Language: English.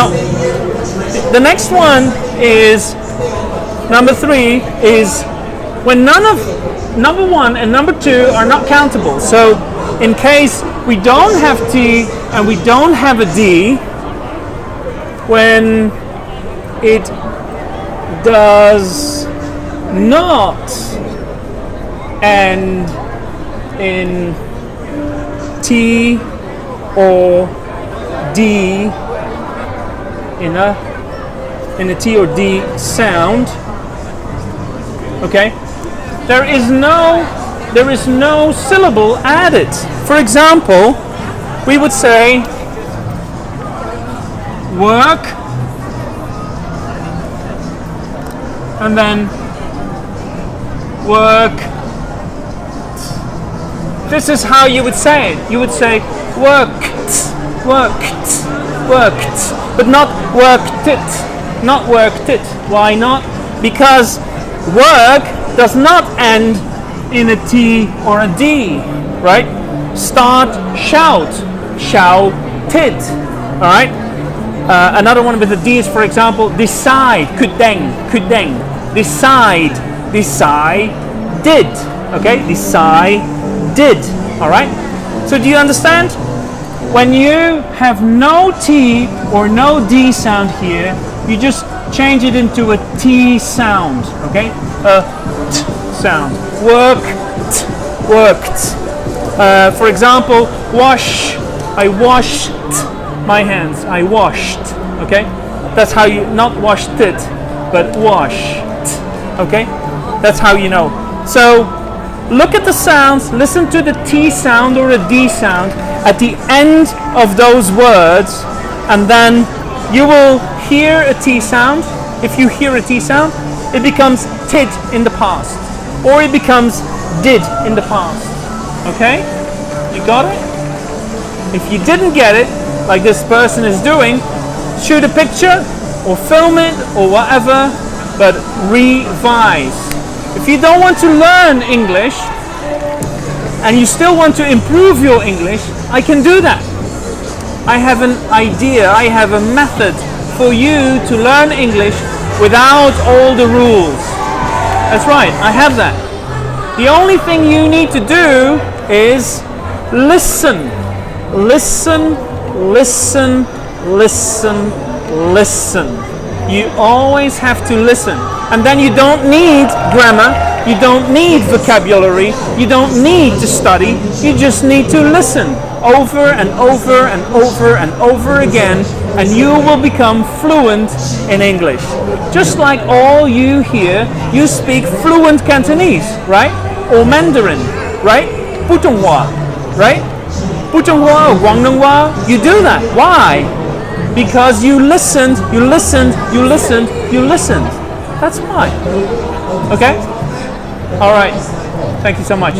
Now, the next one is number 3 is when none of number 1 and number 2 are not countable. So in case we don't have T and we don't have a D, when it does not end in T or D, in a T or D sound, okay, there is no syllable added. For example, we would say work, and then work. This is how you would say it. You would say worked, worked, worked, but not worked it, not worked it. Why not? Because work does not end in a T or a D, right? Start shout, shouted, all right? Another one with a D is, for example, decide, kudeng, kudeng, decide, decided, okay? Decided, all right? So do you understand? When you have no T or no D sound here, you just change it into a T sound, okay? A T sound. Worked, worked. For example, wash. I washed my hands. I washed, okay? That's how you, not washed it, but washed, okay? That's how you know. So look at the sounds, listen to the T sound or a D sound at the end of those words, and then you will hear a T sound. If you hear a T sound, it becomes tid in the past, or it becomes did in the past, okay? You got it? If you didn't get it, like this person is doing, shoot a picture or film it or whatever, but revise. If you don't want to learn English and you still want to improve your English, I can do that. I have an idea, I have a method for you to learn English without all the rules. That's right, I have that. The only thing you need to do is listen. Listen, listen, listen, listen. You always have to listen. And then you don't need grammar, you don't need vocabulary, you don't need to study, you just need to listen over and over and over and over again, and you will become fluent in English. Just like all you here, you speak fluent Cantonese, right? Or Mandarin, right? Putonghua, right? Putonghua or Guangdonghua, you do that. Why? Because you listened, you listened, you listened, you listened. That's why. Okay? All right. Thank you so much.